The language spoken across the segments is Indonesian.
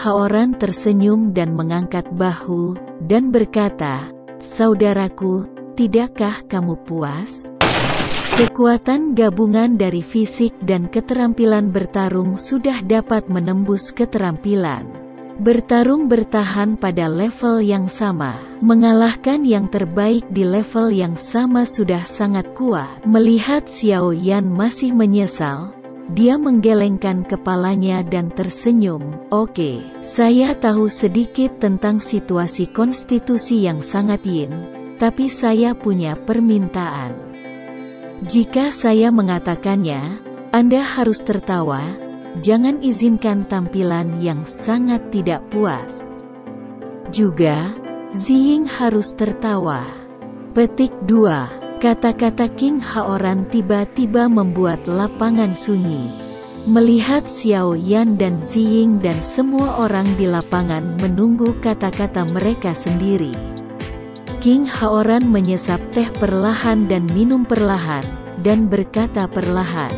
Haoran tersenyum dan mengangkat bahu, dan berkata, "Saudaraku, tidakkah kamu puas?" Kekuatan gabungan dari fisik dan keterampilan bertarung sudah dapat menembus keterampilan bertarung bertahan pada level yang sama. Mengalahkan yang terbaik di level yang sama sudah sangat kuat. Melihat Xiao Yan masih menyesal, dia menggelengkan kepalanya dan tersenyum. "Oke, saya tahu sedikit tentang situasi konstitusi yang sangat yin, tapi saya punya permintaan. Jika saya mengatakannya, Anda harus tertawa. Jangan izinkan tampilan yang sangat tidak puas. Juga, Ziying harus tertawa." Petik 2. Kata-kata King Haoran tiba-tiba membuat lapangan sunyi. Melihat Xiao Yan dan Ziying dan semua orang di lapangan menunggu kata-kata mereka sendiri. King Haoran menyesap teh perlahan dan minum perlahan, dan berkata perlahan,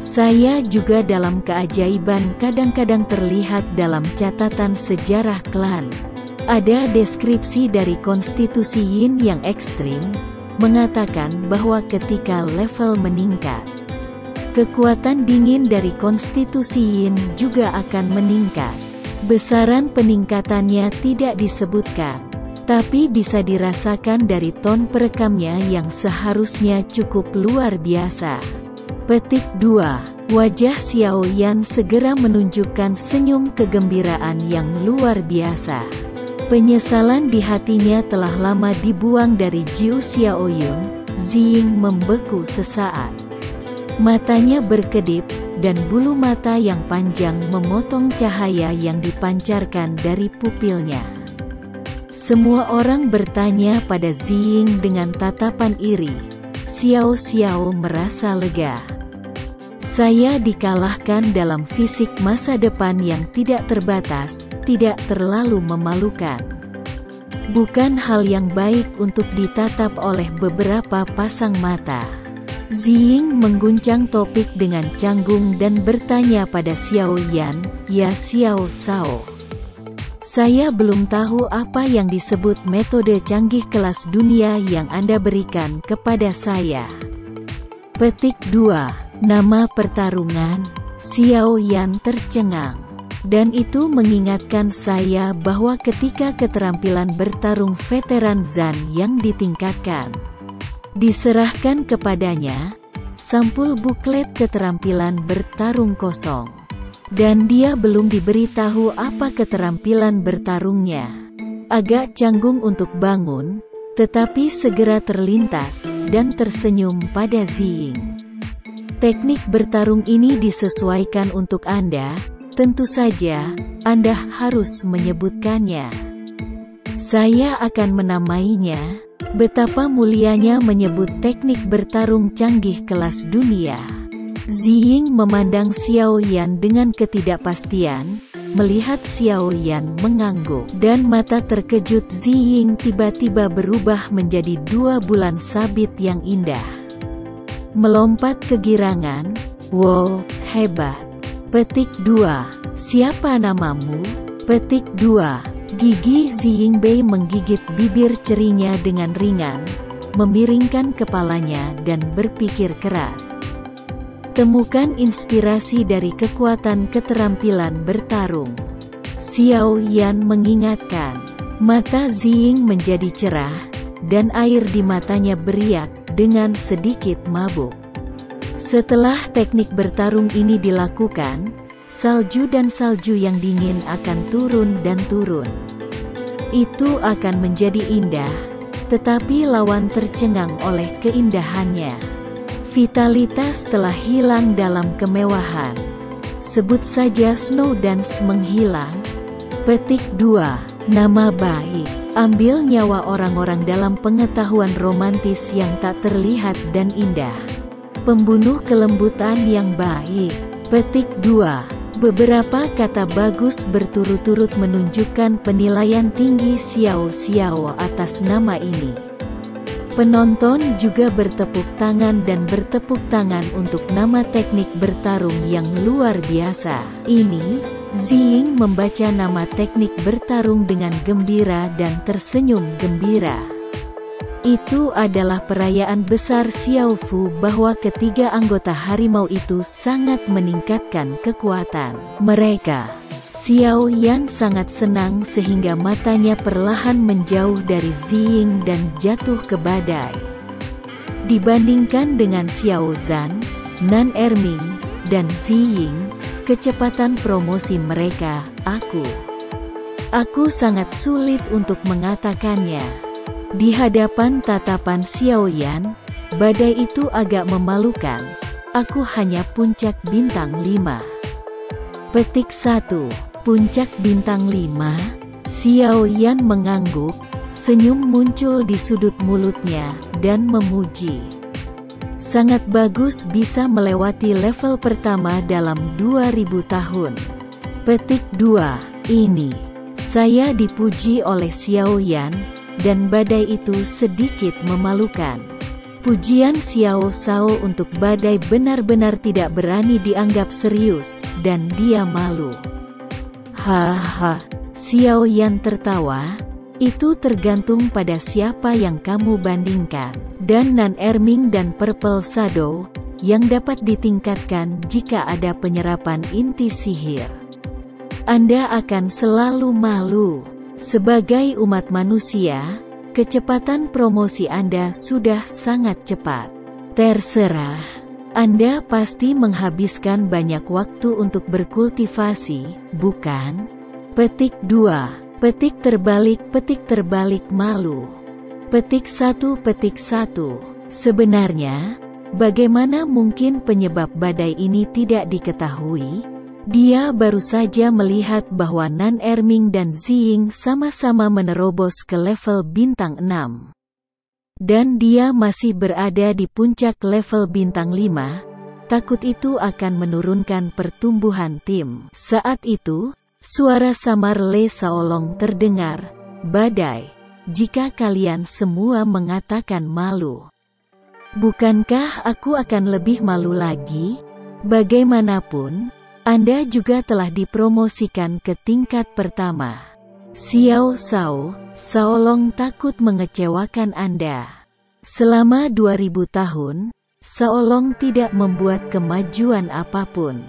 "Saya juga dalam keajaiban kadang-kadang terlihat dalam catatan sejarah klan. Ada deskripsi dari konstitusi Yin yang ekstrim, mengatakan bahwa ketika level meningkat, kekuatan dingin dari konstitusi Yin juga akan meningkat. Besaran peningkatannya tidak disebutkan, tapi bisa dirasakan dari ton perekamnya yang seharusnya cukup luar biasa." Petik 2. Wajah Xiao Yan segera menunjukkan senyum kegembiraan yang luar biasa. Penyesalan di hatinya telah lama dibuang dari Jiu Xiaoyun. Ziying membeku sesaat. Matanya berkedip, dan bulu mata yang panjang memotong cahaya yang dipancarkan dari pupilnya. Semua orang bertanya pada Ziying dengan tatapan iri. Xiao merasa lega. "Saya dikalahkan dalam fisik masa depan yang tidak terbatas, tidak terlalu memalukan. Bukan hal yang baik untuk ditatap oleh beberapa pasang mata." Ziying mengguncang topik dengan canggung dan bertanya pada Xiao Yan, "Ya Xiao Sao, saya belum tahu apa yang disebut metode canggih kelas dunia yang Anda berikan kepada saya." Petik 2. Nama pertarungan, Xiao Yan tercengang. "Dan itu mengingatkan saya bahwa ketika keterampilan bertarung veteran Zan yang ditingkatkan diserahkan kepadanya, sampul buklet keterampilan bertarung kosong. Dan dia belum diberitahu apa keterampilan bertarungnya." Agak canggung untuk bangun, tetapi segera terlintas, dan tersenyum pada Ziying. "Teknik bertarung ini disesuaikan untuk Anda, tentu saja, Anda harus menyebutkannya. Saya akan menamainya." Betapa mulianya menyebut teknik bertarung canggih kelas dunia. Ziying memandang Xiao Yan dengan ketidakpastian, melihat Xiao Yan mengangguk, dan mata terkejut Ziying tiba-tiba berubah menjadi 2 bulan sabit yang indah. Melompat kegirangan, "Wow, hebat." Petik 2. "Siapa namamu?" Petik 2. Gigi Ziying Bei menggigit bibir cerinya dengan ringan, memiringkan kepalanya dan berpikir keras. Temukan inspirasi dari kekuatan keterampilan bertarung. Xiao Yan mengingatkan. Mata Ziying menjadi cerah, dan air di matanya beriak dengan sedikit mabuk. Setelah teknik bertarung ini dilakukan, salju dan salju yang dingin akan turun dan turun. Itu akan menjadi indah, tetapi lawan tercengang oleh keindahannya. Vitalitas telah hilang dalam kemewahan. Sebut saja Snow Dance menghilang. Petik 2. Nama baik. Ambil nyawa orang-orang dalam pengetahuan romantis yang tak terlihat dan indah. Pembunuh kelembutan yang baik. Petik 2. Beberapa kata bagus berturut-turut menunjukkan penilaian tinggi Xiao atas nama ini. Penonton juga bertepuk tangan dan bertepuk tangan untuk nama teknik bertarung yang luar biasa ini. Ziying membaca nama teknik bertarung dengan gembira dan tersenyum gembira. Itu adalah perayaan besar Xiaofu bahwa ketiga anggota harimau itu sangat meningkatkan kekuatan mereka. Xiao Yan sangat senang sehingga matanya perlahan menjauh dari Ziying dan jatuh ke badai. Dibandingkan dengan Xiao Zhan, Nan Erming, dan Ziying, kecepatan promosi mereka, aku sangat sulit untuk mengatakannya. Di hadapan tatapan Xiao Yan, badai itu agak memalukan. Aku hanya puncak bintang 5. Petik 1. Puncak bintang 5. Xiao Yan mengangguk, senyum muncul di sudut mulutnya, dan memuji. Sangat bagus bisa melewati level pertama dalam 2000 tahun. Petik 2. Ini. Saya dipuji oleh Xiao Yan, dan badai itu sedikit memalukan. Pujian Xiao Shao untuk badai benar-benar tidak berani dianggap serius, dan dia malu. Haha, Xiao Yan tertawa. Itu tergantung pada siapa yang kamu bandingkan. Dan Nan Erming dan Purple Shadow, yang dapat ditingkatkan jika ada penyerapan inti sihir. Anda akan selalu malu. Sebagai umat manusia, kecepatan promosi Anda sudah sangat cepat. Terserah. Anda pasti menghabiskan banyak waktu untuk berkultivasi, bukan? Petik 2. Petik terbalik malu. Petik 1. Sebenarnya, bagaimana mungkin penyebab badai ini tidak diketahui? Dia baru saja melihat bahwa Nan Erming dan Ziying sama-sama menerobos ke level bintang 6. Dan dia masih berada di puncak level bintang 5, takut itu akan menurunkan pertumbuhan tim. Saat itu, suara samar Le Shaolong terdengar, "Badai, jika kalian semua mengatakan malu, bukankah aku akan lebih malu lagi? Bagaimanapun, Anda juga telah dipromosikan ke tingkat pertama. Xiao Shao, Shaolong takut mengecewakan Anda. Selama 2000 tahun, Shaolong tidak membuat kemajuan apapun."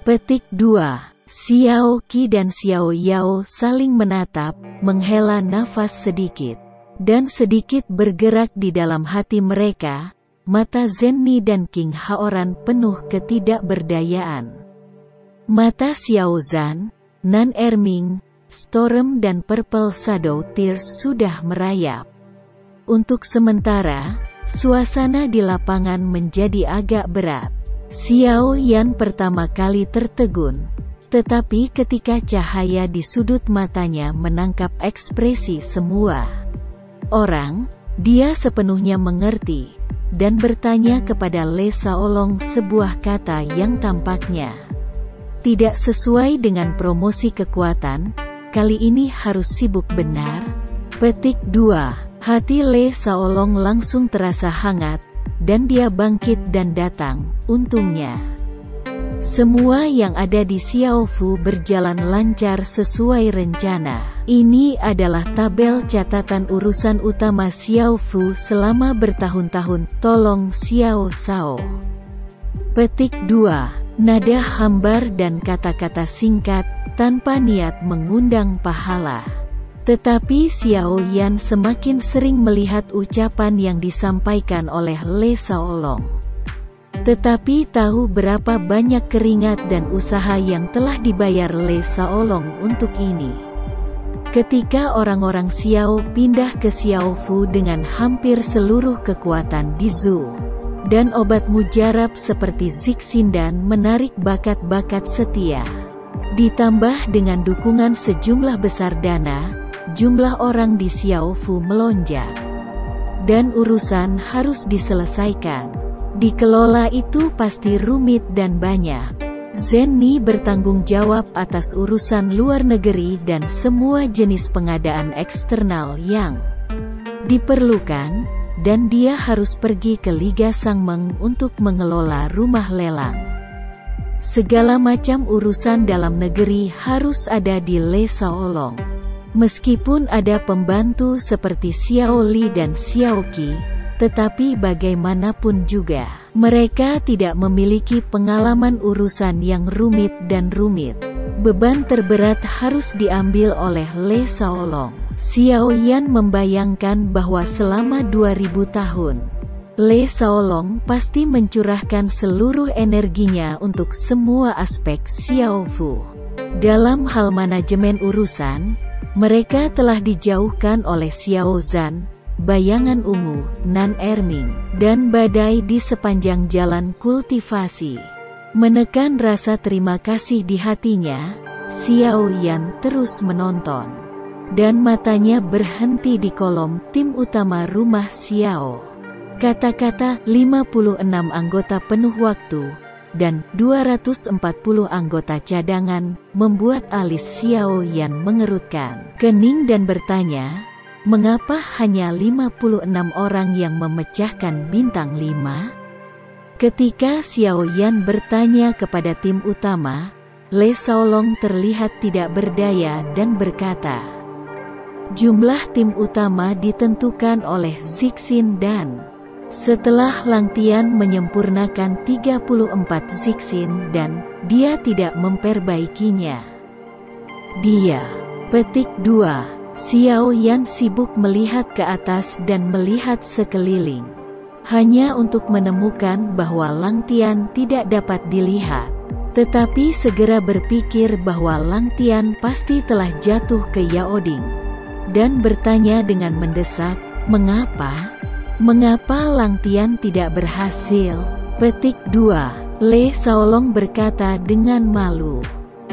Petik 2. Xiao Qi dan Xiao Yao saling menatap, menghela nafas sedikit, dan sedikit bergerak di dalam hati mereka. Mata Zenni dan King Haoran penuh ketidakberdayaan. Mata Xiao Zhan, Nan Erming, Storm dan Purple Shadow Tears sudah merayap. Untuk sementara, suasana di lapangan menjadi agak berat. Xiao Yan pertama kali tertegun. Tetapi ketika cahaya di sudut matanya menangkap ekspresi semua orang, dia sepenuhnya mengerti, dan bertanya kepada Le Shaolong sebuah kata yang tampaknya tidak sesuai dengan promosi kekuatan. Kali ini harus sibuk benar. Petik 2. Hati Le Shaolong langsung terasa hangat, dan dia bangkit dan datang. Untungnya, semua yang ada di Xiaofu berjalan lancar sesuai rencana. Ini adalah tabel catatan urusan utama Xiaofu selama bertahun-tahun. Tolong Xiao Shao. Petik 2. Nada hambar dan kata-kata singkat, tanpa niat mengundang pahala. Tetapi Xiao Yan semakin sering melihat ucapan yang disampaikan oleh Le Shaolong. Tetapi tahu berapa banyak keringat dan usaha yang telah dibayar Le Shaolong untuk ini. Ketika orang-orang Xiao pindah ke Xiaofu dengan hampir seluruh kekuatan di Zhu, dan obat mujarab seperti Zixindan menarik bakat-bakat setia, ditambah dengan dukungan sejumlah besar dana, jumlah orang di Xiaofu melonjak. Dan urusan harus diselesaikan. Dikelola itu pasti rumit dan banyak. Zenni bertanggung jawab atas urusan luar negeri dan semua jenis pengadaan eksternal yang diperlukan, dan dia harus pergi ke Liga Sangmeng untuk mengelola rumah lelang. Segala macam urusan dalam negeri harus ada di Le Saolong. Meskipun ada pembantu seperti Xiao Li dan Xiao Qi, tetapi bagaimanapun juga, mereka tidak memiliki pengalaman urusan yang rumit dan rumit. Beban terberat harus diambil oleh Le Saolong. Xiao Yan membayangkan bahwa selama 2000 tahun, Le Saolong pasti mencurahkan seluruh energinya untuk semua aspek Xiao Fu. Dalam hal manajemen urusan, mereka telah dijauhkan oleh Xiao Zhan, bayangan ungu, Nan Erming, dan badai di sepanjang jalan kultivasi. Menekan rasa terima kasih di hatinya, Xiao Yan terus menonton. Dan matanya berhenti di kolom tim utama rumah Xiao. Kata-kata 56 anggota penuh waktu dan 240 anggota cadangan membuat alis Xiao Yan mengerutkan kening dan bertanya, mengapa hanya 56 orang yang memecahkan bintang 5? Ketika Xiao Yan bertanya kepada tim utama, Le Saolong terlihat tidak berdaya dan berkata, jumlah tim utama ditentukan oleh Zixin dan setelah Lang Tian menyempurnakan 34 Zixin dan dia tidak memperbaikinya. Dia, petik 2, Xiao Yan sibuk melihat ke atas dan melihat sekeliling. Hanya untuk menemukan bahwa Lang Tian tidak dapat dilihat. Tetapi segera berpikir bahwa Lang Tian pasti telah jatuh ke Yaoding. Dan bertanya dengan mendesak, mengapa? Mengapa Lang Tian tidak berhasil? Petik 2. Le Saolong berkata dengan malu.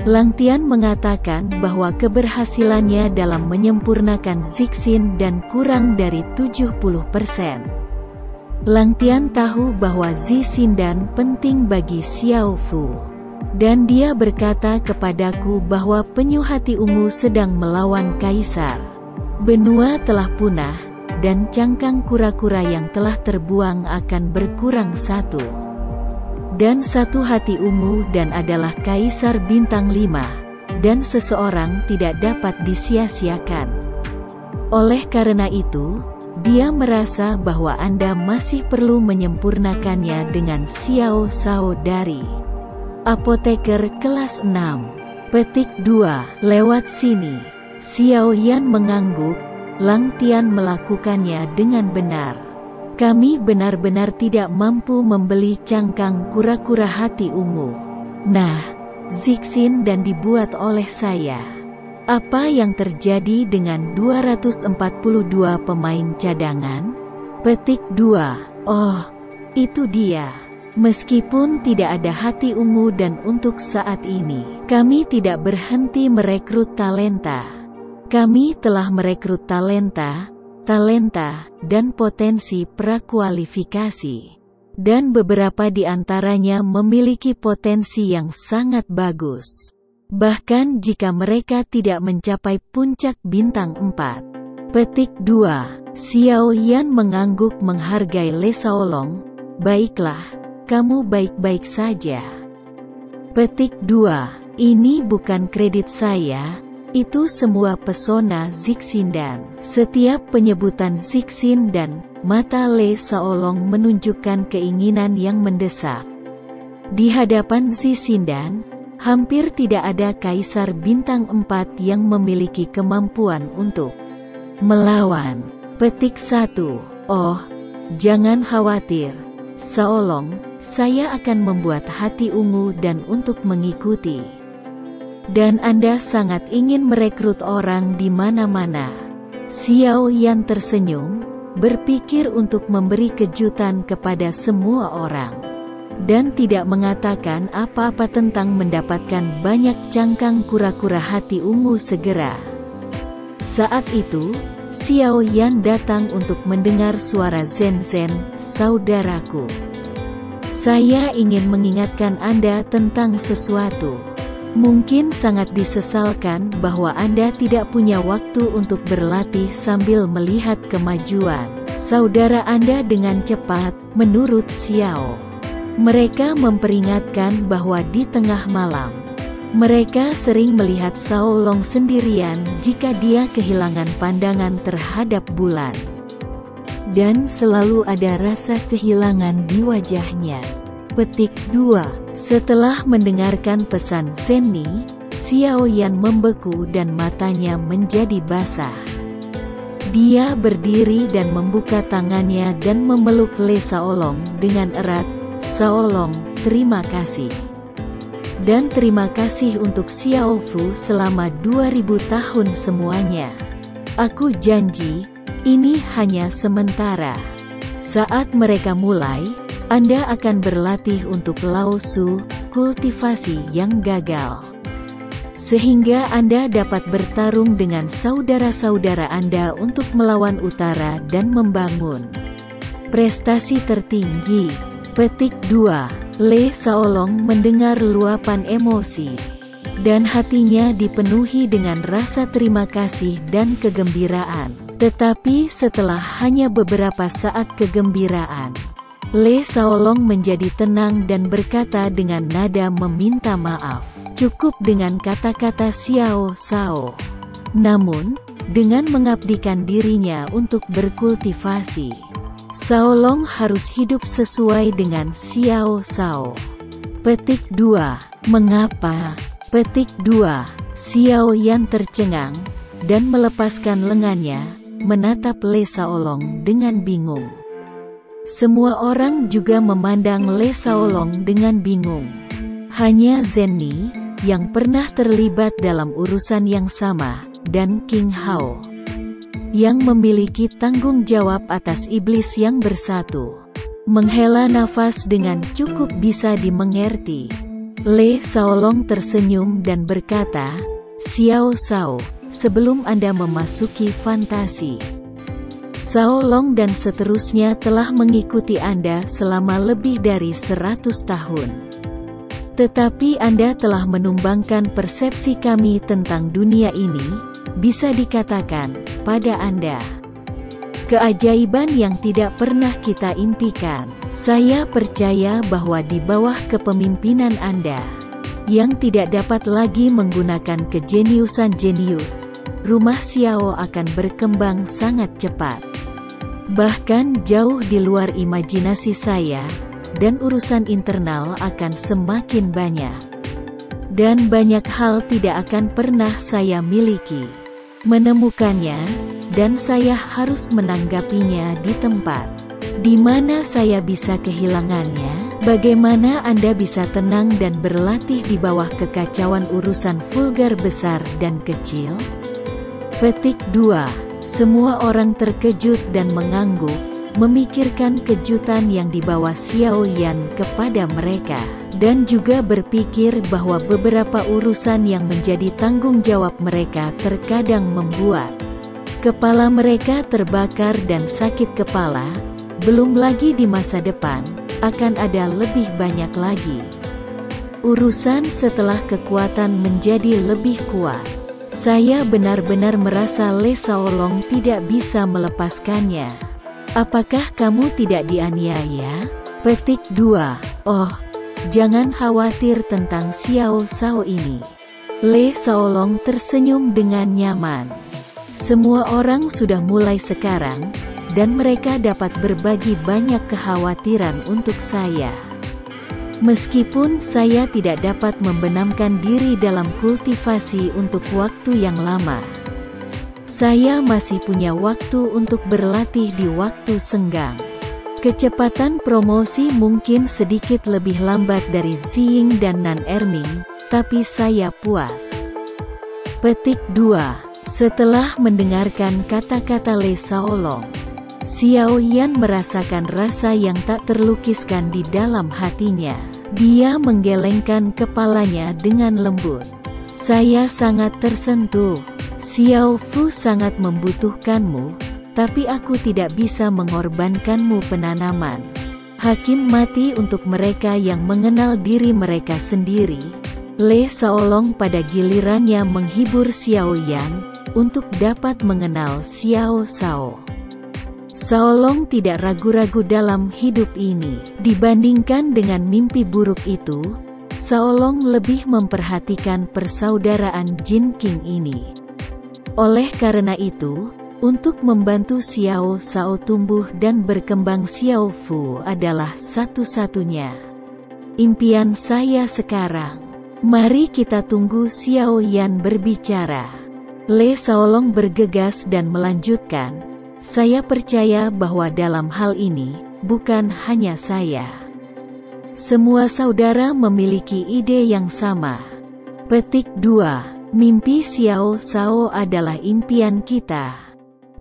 Lang Tian mengatakan bahwa keberhasilannya dalam menyempurnakan Zixin dan kurang dari 70%. Lang Tian tahu bahwa Zixindan penting bagi Xiao Fu. Dan dia berkata kepadaku bahwa penyu hati ungu sedang melawan kaisar. Benua telah punah, dan cangkang kura-kura yang telah terbuang akan berkurang 1. Dan 1 hati ungu dan adalah kaisar bintang 5, dan seseorang tidak dapat disia-siakan. Oleh karena itu, dia merasa bahwa Anda masih perlu menyempurnakannya dengan Xiao Sao dari apoteker kelas 6. Petik 2. Lewat sini. Xiao Yan mengangguk. Lang Tian melakukannya dengan benar. Kami benar-benar tidak mampu membeli cangkang kura-kura hati ungu. Nah, Zixin dan dibuat oleh saya. Apa yang terjadi dengan 242 pemain cadangan? Petik 2. Oh, itu dia. Meskipun tidak ada hati ungu dan untuk saat ini, kami tidak berhenti merekrut talenta. Kami telah merekrut talenta, dan potensi prakualifikasi. Dan beberapa di antaranya memiliki potensi yang sangat bagus. Bahkan jika mereka tidak mencapai puncak bintang 4. Petik 2. Xiao Yan mengangguk menghargai Le Saolong. Baiklah, kamu baik-baik saja. Petik 2. Ini bukan kredit saya. Itu semua pesona Zixindan. Setiap penyebutan Zixin dan mata Le Saolong menunjukkan keinginan yang mendesak. Di hadapan Zixindan, hampir tidak ada kaisar bintang 4 yang memiliki kemampuan untuk melawan. Petik 1. Oh, jangan khawatir, Saolong, saya akan membuat hati ungu dan untuk mengikuti. Dan Anda sangat ingin merekrut orang di mana-mana. Xiao Yan tersenyum, berpikir untuk memberi kejutan kepada semua orang. Dan tidak mengatakan apa-apa tentang mendapatkan banyak cangkang kura-kura hati ungu segera. Saat itu, Xiao Yan datang untuk mendengar suara Zhen Zhen, saudaraku. Saya ingin mengingatkan Anda tentang sesuatu. Mungkin sangat disesalkan bahwa Anda tidak punya waktu untuk berlatih sambil melihat kemajuan saudara Anda dengan cepat, menurut Xiao. Mereka memperingatkan bahwa di tengah malam, mereka sering melihat Sao Long sendirian jika dia kehilangan pandangan terhadap bulan. Dan selalu ada rasa kehilangan di wajahnya. Petik 2. Setelah mendengarkan pesan Zenni, Xiao Yan membeku dan matanya menjadi basah. Dia berdiri dan membuka tangannya dan memeluk Le Saolong dengan erat. Saolong, terima kasih. Dan terima kasih untuk Xiao Fu selama 2000 tahun semuanya. Aku janji, ini hanya sementara. Saat mereka mulai, Anda akan berlatih untuk Lao Su, kultivasi yang gagal. Sehingga Anda dapat bertarung dengan saudara-saudara Anda untuk melawan utara dan membangun prestasi tertinggi. Petik 2. Le Saolong mendengar luapan emosi, dan hatinya dipenuhi dengan rasa terima kasih dan kegembiraan. Tetapi setelah hanya beberapa saat kegembiraan, Le Saolong menjadi tenang dan berkata dengan nada meminta maaf. Cukup dengan kata-kata Xiao Sao. Namun, dengan mengabdikan dirinya untuk berkultivasi, Saolong harus hidup sesuai dengan Xiao Sao. Petik 2. Mengapa? Petik 2. Xiao Yan tercengang, dan melepaskan lengannya, menatap Le Saolong dengan bingung. Semua orang juga memandang Le Saolong dengan bingung. Hanya Zenni, yang pernah terlibat dalam urusan yang sama, dan King Hao, yang memiliki tanggung jawab atas iblis yang bersatu, menghela nafas dengan cukup bisa dimengerti. Le Saolong tersenyum dan berkata, Xiao Sao, sebelum Anda memasuki fantasi, Saolong dan seterusnya telah mengikuti Anda selama lebih dari 100 tahun. Tetapi Anda telah menumbangkan persepsi kami tentang dunia ini, bisa dikatakan, pada Anda. Keajaiban yang tidak pernah kita impikan. Saya percaya bahwa di bawah kepemimpinan Anda, yang tidak dapat lagi menggunakan kejeniusan jenius, rumah Xiao akan berkembang sangat cepat. Bahkan jauh di luar imajinasi saya, dan urusan internal akan semakin banyak. Dan banyak hal tidak akan pernah saya miliki. Menemukannya, dan saya harus menanggapinya di tempat di mana saya bisa kehilangannya. Bagaimana Anda bisa tenang dan berlatih di bawah kekacauan urusan vulgar besar dan kecil? Petik 2. Semua orang terkejut dan mengangguk, memikirkan kejutan yang dibawa Xiao Yan kepada mereka, dan juga berpikir bahwa beberapa urusan yang menjadi tanggung jawab mereka terkadang membuat kepala mereka terbakar dan sakit kepala. Belum lagi di masa depan, akan ada lebih banyak lagi urusan setelah kekuatan menjadi lebih kuat. Saya benar-benar merasa Le Saolong tidak bisa melepaskannya. Apakah kamu tidak dianiaya? Petik 2. Oh, jangan khawatir tentang Xiao Sao ini. Le Saolong tersenyum dengan nyaman. Semua orang sudah mulai sekarang, dan mereka dapat berbagi banyak kekhawatiran untuk saya. Meskipun saya tidak dapat membenamkan diri dalam kultivasi untuk waktu yang lama, saya masih punya waktu untuk berlatih di waktu senggang. Kecepatan promosi mungkin sedikit lebih lambat dari Ziying dan Nan Erming, tapi saya puas. Petik 2. Setelah mendengarkan kata-kata Le Saolong, Xiao Yan merasakan rasa yang tak terlukiskan di dalam hatinya. Dia menggelengkan kepalanya dengan lembut. Saya sangat tersentuh. Xiao Fu sangat membutuhkanmu, tapi aku tidak bisa mengorbankanmu penanaman. Hakim mati untuk mereka yang mengenal diri mereka sendiri. Le Saolong pada gilirannya menghibur Xiao Yan, untuk dapat mengenal Xiao Sao. Xiaolong tidak ragu-ragu dalam hidup ini. Dibandingkan dengan mimpi buruk itu, Xiaolong lebih memperhatikan persaudaraan Jin King ini. Oleh karena itu, untuk membantu Xiao Shao tumbuh dan berkembang, Xiao Fu adalah satu-satunya impian saya sekarang. Mari kita tunggu Xiao Yan berbicara. Le Xiaolong bergegas dan melanjutkan, saya percaya bahwa dalam hal ini, bukan hanya saya. Semua saudara memiliki ide yang sama. Petik 2. Mimpi Xiao Shao adalah impian kita.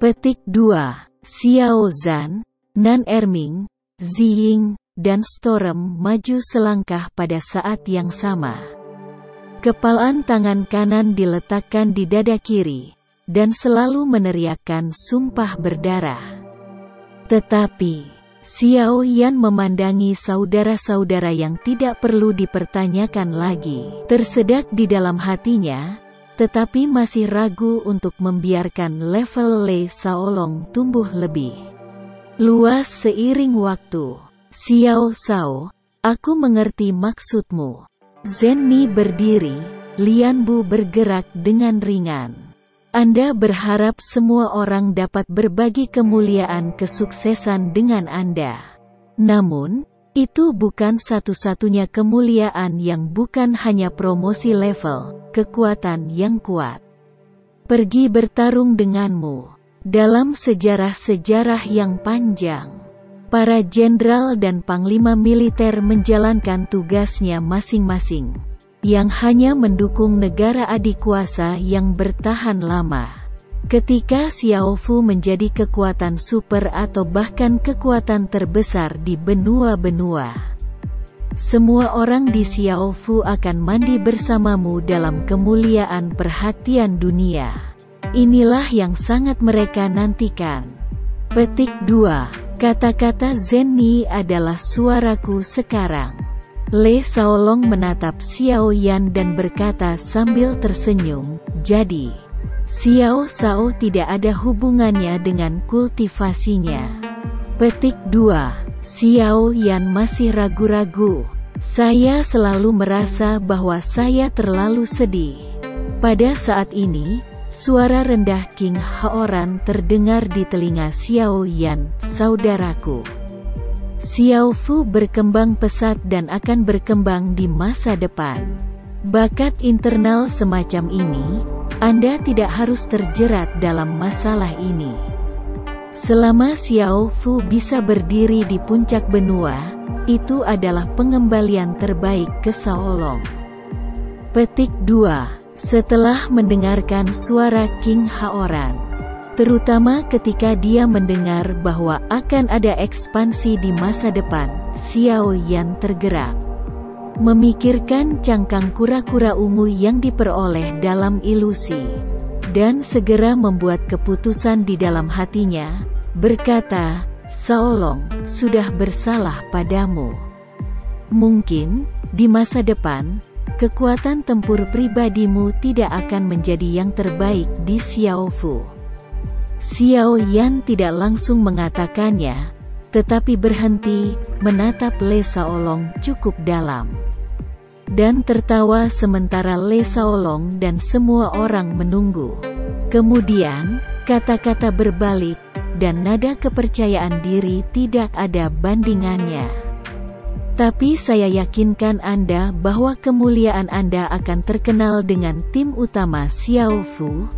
Petik 2. Xiao Zhan, Nan Erming, Ziying, dan Storm maju selangkah pada saat yang sama. Kepalan tangan kanan diletakkan di dada kiri, dan selalu meneriakkan sumpah berdarah. Tetapi, Xiao Yan memandangi saudara-saudara yang tidak perlu dipertanyakan lagi. Tersedak di dalam hatinya, tetapi masih ragu untuk membiarkan level Le Xiaolong tumbuh lebih luas seiring waktu. Xiao Shao, aku mengerti maksudmu. Zenni berdiri, Lianbu bergerak dengan ringan. Anda berharap semua orang dapat berbagi kemuliaan kesuksesan dengan Anda. Namun, itu bukan satu-satunya kemuliaan yang bukan hanya promosi level, kekuatan yang kuat. Pergi bertarung denganmu. Dalam sejarah-sejarah yang panjang, para jenderal dan panglima militer menjalankan tugasnya masing-masing, yang hanya mendukung negara adikuasa yang bertahan lama. Ketika Xiao Fu menjadi kekuatan super atau bahkan kekuatan terbesar di benua-benua, semua orang di Xiao Fu akan mandi bersamamu dalam kemuliaan perhatian dunia. Inilah yang sangat mereka nantikan. Petik 2. Kata-kata Zenni adalah suaraku sekarang. Le Xiaolong menatap Xiao Yan dan berkata sambil tersenyum, jadi Xiao Shao tidak ada hubungannya dengan kultivasinya. Petik 2. Xiao Yan masih ragu-ragu. Saya selalu merasa bahwa saya terlalu sedih. Pada saat ini, suara rendah King Haoran terdengar di telinga Xiao Yan, saudaraku. Xiao Fu berkembang pesat dan akan berkembang di masa depan. Bakat internal semacam ini, Anda tidak harus terjerat dalam masalah ini. Selama Xiao Fu bisa berdiri di puncak benua, itu adalah pengembalian terbaik ke Xiaolong. Petik 2. Setelah mendengarkan suara King Haoran, terutama ketika dia mendengar bahwa akan ada ekspansi di masa depan, Xiao Yan tergerak. Memikirkan cangkang kura-kura ungu yang diperoleh dalam ilusi, dan segera membuat keputusan di dalam hatinya, berkata, Xiaolong, sudah bersalah padamu. Mungkin, di masa depan, kekuatan tempur pribadimu tidak akan menjadi yang terbaik di Xiao Fu. Xiao Yan tidak langsung mengatakannya, tetapi berhenti, menatap Le Xiaolong cukup dalam, dan tertawa sementara Le Xiaolong dan semua orang menunggu. Kemudian, kata-kata berbalik, dan nada kepercayaan diri tidak ada bandingannya. Tapi saya yakinkan Anda bahwa kemuliaan Anda akan terkenal dengan tim utama Xiao Fu.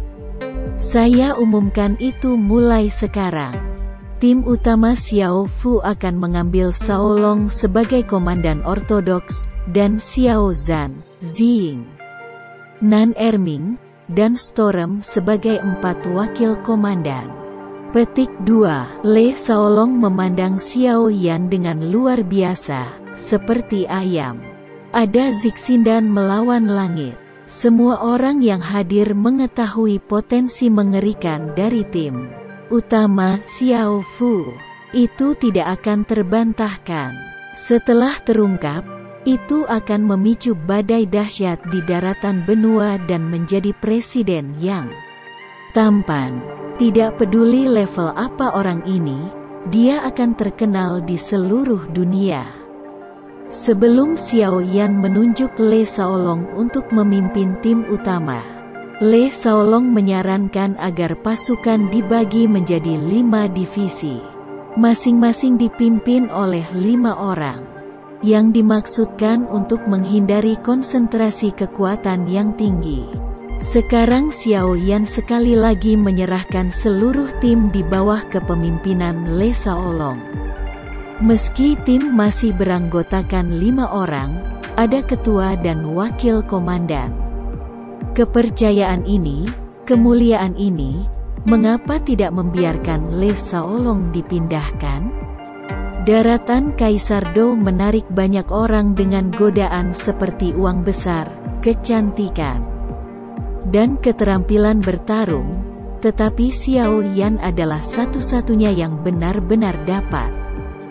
Saya umumkan itu mulai sekarang. Tim utama Xiao Fu akan mengambil Xiaolong sebagai komandan ortodoks, dan Xiao Zhan, Ziying, Nan Erming, dan Storm sebagai 4 wakil komandan. Petik 2. Le Xiaolong memandang Xiao Yan dengan luar biasa, seperti ayam ada Zixindan melawan langit. Semua orang yang hadir mengetahui potensi mengerikan dari tim utama Xiao Fu. Itu tidak akan terbantahkan. Setelah terungkap, itu akan memicu badai dahsyat di daratan benua dan menjadi presiden yang tampan. Tidak peduli level apa orang ini, dia akan terkenal di seluruh dunia. Sebelum Xiao Yan menunjuk Le Shaolong untuk memimpin tim utama, Le Shaolong menyarankan agar pasukan dibagi menjadi 5 divisi, masing-masing dipimpin oleh 5 orang, yang dimaksudkan untuk menghindari konsentrasi kekuatan yang tinggi. Sekarang Xiao Yan sekali lagi menyerahkan seluruh tim di bawah kepemimpinan Le Shaolong. Meski tim masih beranggotakan 5 orang, ada ketua dan wakil komandan. Kepercayaan ini, kemuliaan ini, mengapa tidak membiarkan Le Shaolong dipindahkan? Daratan Kaisar Dou menarik banyak orang dengan godaan seperti uang besar, kecantikan, dan keterampilan bertarung, tetapi Xiao Yan adalah satu-satunya yang benar-benar dapat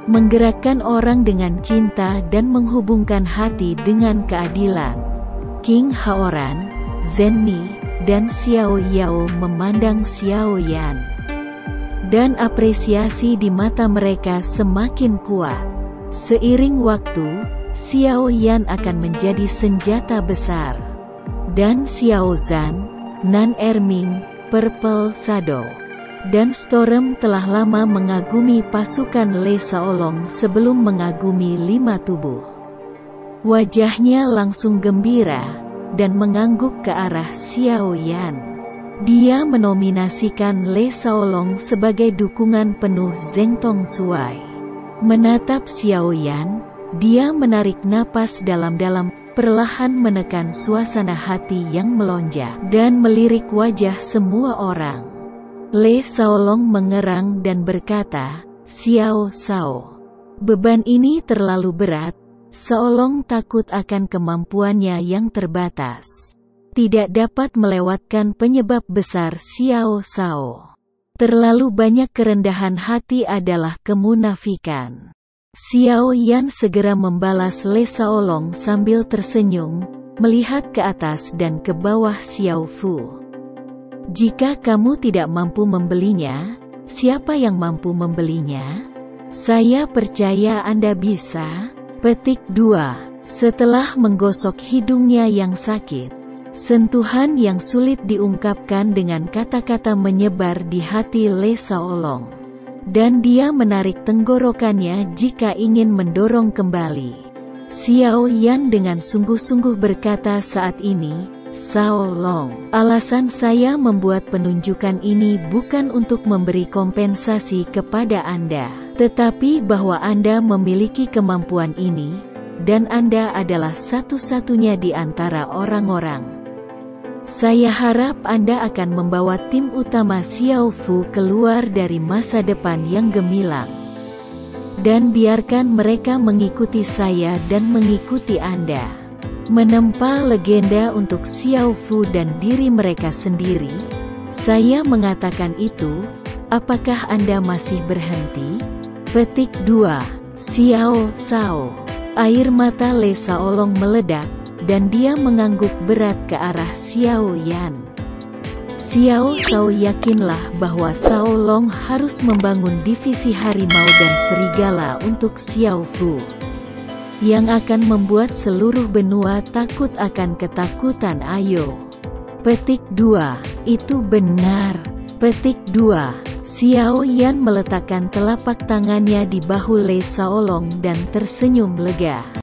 menggerakkan orang dengan cinta dan menghubungkan hati dengan keadilan. King Haoran, Zhen Mi, dan Xiao Yao memandang Xiao Yan, dan apresiasi di mata mereka semakin kuat. Seiring waktu, Xiao Yan akan menjadi senjata besar, dan Xiao Zhan, Nan Erming, Purple Shadow, dan Storm telah lama mengagumi pasukan Le Shaolong sebelum mengagumi 5 tubuh. Wajahnya langsung gembira, dan mengangguk ke arah Xiao Yan. Dia menominasikan Le Shaolong sebagai dukungan penuh Zheng Tong Shuai. Menatap Xiao Yan, dia menarik napas dalam-dalam, perlahan menekan suasana hati yang melonjak, dan melirik wajah semua orang. Le Shaolong mengerang dan berkata, "Xiao Shao, beban ini terlalu berat." Shaolong takut akan kemampuannya yang terbatas, tidak dapat melewatkan penyebab besar Xiao Shao. Terlalu banyak kerendahan hati adalah kemunafikan. Xiao Yan segera membalas Le Shaolong sambil tersenyum, melihat ke atas dan ke bawah Xiao Fu. "Jika kamu tidak mampu membelinya, siapa yang mampu membelinya? Saya percaya Anda bisa." Petik 2. Setelah menggosok hidungnya yang sakit, sentuhan yang sulit diungkapkan dengan kata-kata menyebar di hati Le Shaolong, dan dia menarik tenggorokannya jika ingin mendorong kembali. Xiao Yan dengan sungguh-sungguh berkata saat ini, "Shaolong, alasan saya membuat penunjukan ini bukan untuk memberi kompensasi kepada Anda, tetapi bahwa Anda memiliki kemampuan ini, dan Anda adalah satu-satunya di antara orang-orang. Saya harap Anda akan membawa tim utama Xiao Fu keluar dari masa depan yang gemilang. Dan biarkan mereka mengikuti saya dan mengikuti Anda. Menempa legenda untuk Xiao Fu dan diri mereka sendiri. Saya mengatakan itu, apakah Anda masih berhenti?" Petik 2. Xiao Shao. Air mata Le Shaolong meledak, dan dia mengangguk berat ke arah Xiao Yan. Xiao Shao yakinlah bahwa Shaolong harus membangun divisi harimau dan serigala untuk Xiao Fu, yang akan membuat seluruh benua takut akan ketakutan Ayo. Petik 2. Itu benar. Petik 2. Xiao Yan meletakkan telapak tangannya di bahu Le Shaolong dan tersenyum lega.